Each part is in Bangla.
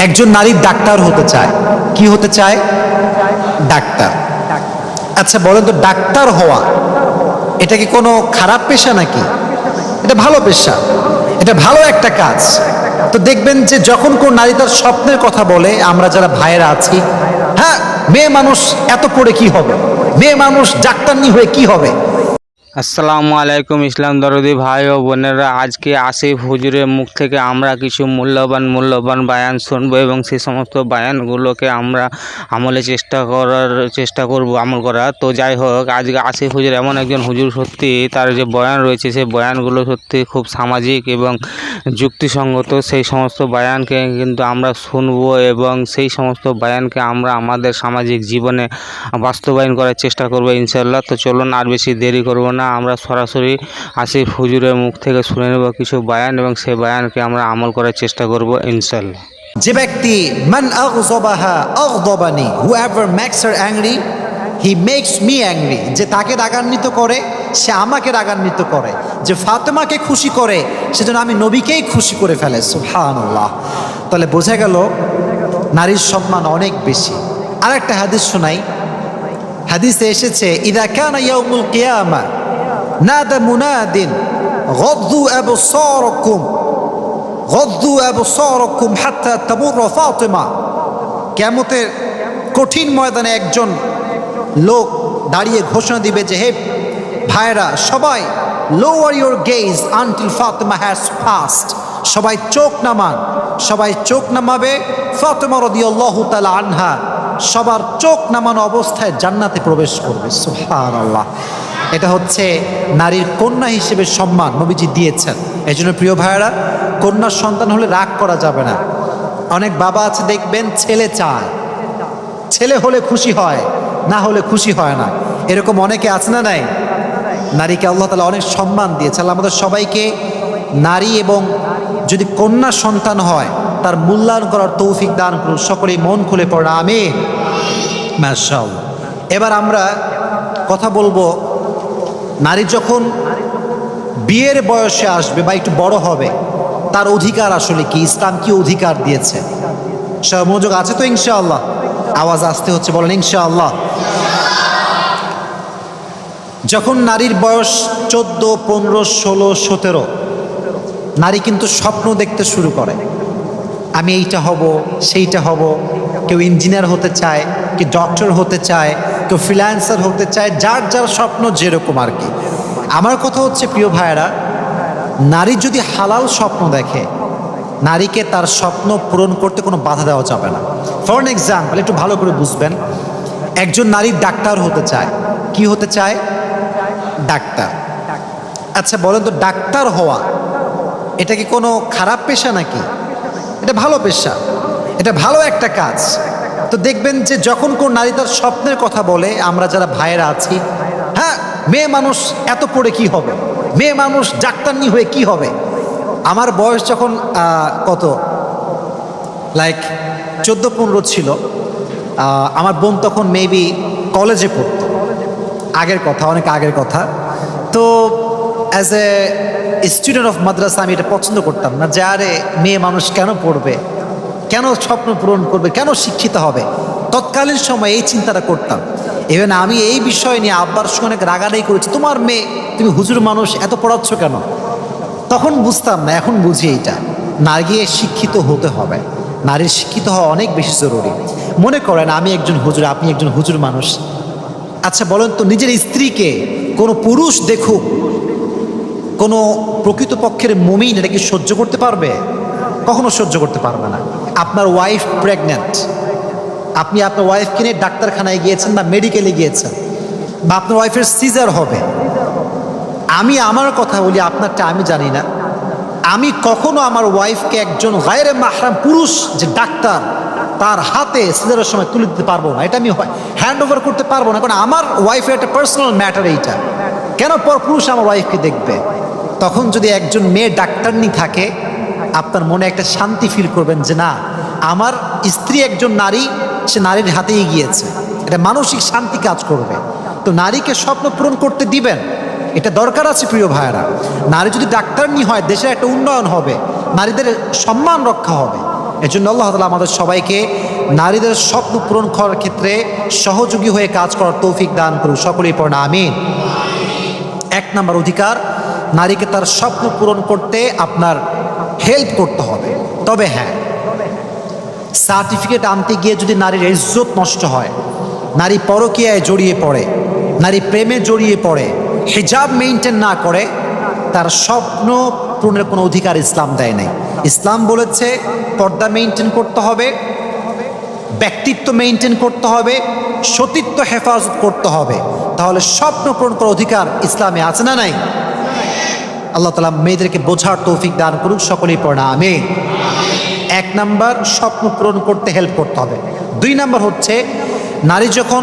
একজন নারী ডাক্তার হতে চায়। কি হতে চায়? ডাক্তার। আচ্ছা বলেন তো, ডাক্তার হওয়া এটা কি কোনো খারাপ পেশা নাকি? এটা ভালো পেশা, এটা ভালো একটা কাজ। তো দেখবেন যে যখন কোন নারী তার স্বপ্নের কথা বলে, আমরা যারা ভাইয়েরা আছি, হ্যাঁ মেয়ে মানুষ এত পড়ে কি হবে, মেয়ে মানুষ ডাক্তারনি হয়ে কি হবে। আসসালামু আলাইকুম ইসলাম দরদি ভাই ও বোনেরা, আজকে আসিফ হুজুরের মুখ থেকে আমরা কিছু মূল্যবান বায়ান শুনবো এবং সেই সমস্ত বায়ানগুলোকে আমরা চেষ্টা করব আমল করা। তো যাই হোক, আজকে আসিফ হুজুর এমন একজন হুজুর, সত্যি তার যে বয়ান রয়েছে সেই বয়ানগুলো সত্যি খুব সামাজিক এবং যুক্তিসঙ্গত। সেই সমস্ত বায়ানকে কিন্তু আমরা শুনবো এবং সেই সমস্ত বায়ানকে আমরা আমাদের সামাজিক জীবনে বাস্তবায়ন করার চেষ্টা করবো ইনশাল্লাহ। তো চলুন আর বেশি দেরি করব না, আমরা সরাসরি আসিফ হুজুরের মুখ থেকে শুনে নেব কিছু বায়ান এবং সেই বায়ানকে আমরা আমল করার চেষ্টা করব ইনশাল্লাহ। যে ব্যক্তি মান আগযবাহা আগযবানি, whoever makes her angry he makes me angry, যে তাকে রাগান্বিত করে সে আমাকে রাগান্বিত করে, যে ফাতেমাকে খুশি করে সেজন্য আমি নবীকেই খুশি করে ফেলে। সুবহানাল্লাহ। তাহলে বোঝা গেল নারীর সম্মান অনেক বেশি। আর একটা হাদিস শোনাই। হাদিসে এসেছে, ইদা কানা ইয়াউমুল কিয়ামা নাদা মুনাদিন গদ্দু আবসারাকুম গদ্দু আবসারাকুম হাত্তা তামুর ফাতিমা। কিয়ামতের কঠিন ময়দানে একজন লোক দাঁড়িয়ে ঘোষণা দিবে যে, হে ভাইরা সবাই, lower your gauge until Fatima has passed. সবাই চোখ নামান, সবাই চোখ নামাবে। ফাতিমা রাদিয়াল্লাহু তাআলা আনহা সবার চোখ নামানো অবস্থায় জান্নাতে প্রবেশ করবে। সুবহানাল্লাহ। এটা হচ্ছে নারীর কন্যা হিসেবে সম্মান নবীজি দিয়েছেন। এই জন্য প্রিয় ভাইয়েরা, কন্যার সন্তান হলে রাগ করা যাবে না। অনেক বাবা আছে দেখবেন, ছেলে চায়, ছেলে হলে খুশি হয়, না হলে খুশি হয় না। এরকম অনেকে আছে না নাই? নারীকে আল্লাহ তাআলা অনেক সম্মান দিয়েছে। আল্লাহ আমাদের সবাইকে নারী এবং যদি কন্যা সন্তান হয় তার মূল্যায়ন করার তৌফিক দান করুন। সকলেই মন খুলে পড়া আমিন। মাশাআল্লাহ। এবার আমরা কথা বলবো, নারী যখন বিয়ের বয়সে আসবে বা একটু বড় হবে, তার অধিকার আসলে কি, ইসলাম কি অধিকার দিয়েছে। সব মনোযোগ আছে তো ইনশাআল্লাহ? আওয়াজ আসতে হচ্ছে, বলেন ইনশাআল্লাহ। যখন নারীর বয়স 14, 15, 16, 17, নারী কিন্তু স্বপ্ন দেখতে শুরু করে। আমি এইটা হব, সেইটা হব। কেউ ইঞ্জিনিয়ার হতে চায়, কেউ ডক্টর হতে চায়, কেউ ফ্রিল্যান্সার হতে চায়, যার যার স্বপ্ন যেরকম আর কি। আমার কথা হচ্ছে প্রিয় ভাইয়েরা, নারী যদি হালাল স্বপ্ন দেখে, নারীকে তার স্বপ্ন পূরণ করতে কোনো বাধা দেওয়া যাবে না। ফর এন এক্সাম্পল, একটু ভালো করে বুঝবেন। একজন নারী ডাক্তার হতে চায়। কি হতে চায়? ডাক্তার। আচ্ছা বলেন তো, ডাক্তার হওয়া এটা কি কোনো খারাপ পেশা নাকি? এটা ভালো পেশা, এটা ভালো একটা কাজ। তো দেখবেন যে যখন কোন নারী তার স্বপ্নের কথা বলে, আমরা যারা ভাইয়েরা আছি, হ্যাঁ মেয়ে মানুষ এত পড়ে কি হবে, মেয়ে মানুষ ডাক্তারনি হয়ে কি হবে। আমার বয়স যখন কত, লাইক 14-15 ছিল, আমার বোন তখন মেবি কলেজে পড়তো। আগের কথা, অনেক আগের কথা। তো অ্যাজ এ স্টুডেন্ট অফ মাদ্রাসা আমি এটা পছন্দ করতাম না, যে আরে মেয়ে মানুষ কেন পড়বে, কেন স্বপ্ন পূরণ করবে, কেন শিক্ষিত হবে। তৎকালীন সময় এই চিন্তাটা করতাম। ইভেন আমি এই বিষয় নিয়ে আব্বার সঙ্গে অনেক রাগারাগি করেছি, তোমার মেয়ে, তুমি হুজুর মানুষ, এত পড়াচ্ছ কেন। তখন বুঝতাম না, এখন বুঝি এইটা নারী শিক্ষিত হতে হবে। নারীর শিক্ষিত হওয়া অনেক বেশি জরুরি। মনে করেন আমি একজন হুজুর, আপনি একজন হুজুর মানুষ। আচ্ছা বলেন তো, নিজের স্ত্রীকে কোনো পুরুষ দেখুক, কোনো প্রকৃতপক্ষের মুমিন এটা কি সহ্য করতে পারবে? কখনো সহ্য করতে পারবে না। আপনার ওয়াইফ প্রেগন্যান্ট, আপনি আপনার ওয়াইফকে নিয়ে ডাক্তারখানায় গিয়েছেন বা মেডিকেলে গিয়েছেন, বা আপনার ওয়াইফের সিজার হবে। আমি আমার কথা বলি, আপনারটা আমি জানি না। আমি কখনো আমার ওয়াইফকে একজন গায়রে মাহরাম পুরুষ যে ডাক্তার, তার হাতে সিজারের সময় তুলে দিতে পারবো না। এটা আমি হ্যান্ড ওভার করতে পারবো না, কারণ আমার ওয়াইফের একটা পার্সোনাল ম্যাটার এইটা। কেন পর পুরুষ আমার ওয়াইফকে দেখবে? তখন যদি একজন মেয়ে ডাক্তারনি থাকে, আপনার মনে একটা শান্তি ফিল করবেন যে না, আমার স্ত্রী একজন নারী, সে নারীর হাতেই গিয়েছে। এটা মানসিক শান্তি কাজ করবে। তো নারীকে স্বপ্ন পূরণ করতে দিবেন, এটা দরকার আছে প্রিয় ভাইয়েরা। নারী যদি ডাক্তারনি হয়, দেশের একটা উন্নয়ন হবে, নারীদের সম্মান রক্ষা হবে। এজন্য আল্লাহ তাআলা আমাদের সবাইকে নারীদের স্বপ্ন পূরণ করার ক্ষেত্রে সহযোগী হয়ে কাজ করার তৌফিক দান করুন। সকলেই পড়ুন আমিন। 1 নম্বর অধিকার, নারীকে তার স্বপ্ন পূরণ করতে আপনার হেল্প করতে হবে। তবে হ্যাঁ, সার্টিফিকেট আনতে গিয়ে যদি নারীর ইজ্জত নষ্ট হয়, নারী পরকীয়ায় জড়িয়ে পড়ে, নারী প্রেমে জড়িয়ে পড়ে, হিজাব মেইনটেইন না করে, তার স্বপ্ন পূরণের কোনো অধিকার ইসলাম দেয় নাই। ইসলাম বলেছে পর্দা মেইনটেইন করতে হবে, ব্যক্তিত্ব মেইনটেইন করতে হবে, সতীত্ব হেফাজত করতে হবে। তাহলে স্বপ্ন পূরণ করার অধিকার ইসলামে আছে না নাই? আল্লাহ তাআলা মেয়েদেরকে বোঝার তৌফিক দান করুন। সকলেই পড়া আমিন। 1 নাম্বার, স্বপ্ন পূরণ করতে হেল্প করতে হবে। 2 নাম্বার হচ্ছে, নারী যখন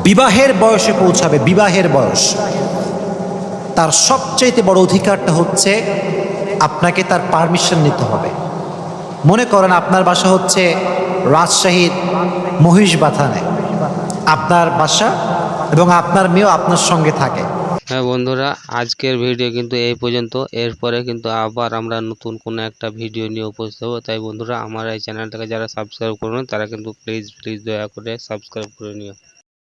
বিবাহের বয়সে পৌঁছাবে, বিবাহের বয়স, তার সবচাইতে বড় অধিকারটা হচ্ছে আপনাকে তার পারমিশন নিতে হবে। মনে করেন আপনার বাসা হচ্ছে রাজশাহীর মহিষবাথানে, আপনার বাসা, এবং আপনার মেয়েও আপনার সঙ্গে থাকে। হ্যাঁ বন্ধুরা, আজকের ভিডিও কিন্তু এই পর্যন্ত। এরপরে কিন্তু আবার আমরা নতুন কোনো একটা ভিডিও নিয়ে উপস্থিত হবো। তাই বন্ধুরা, আমার এই চ্যানেলটাকে যারা সাবস্ক্রাইব করবেন তারা কিন্তু প্লিজ দয়া করে সাবস্ক্রাইব করে নিও।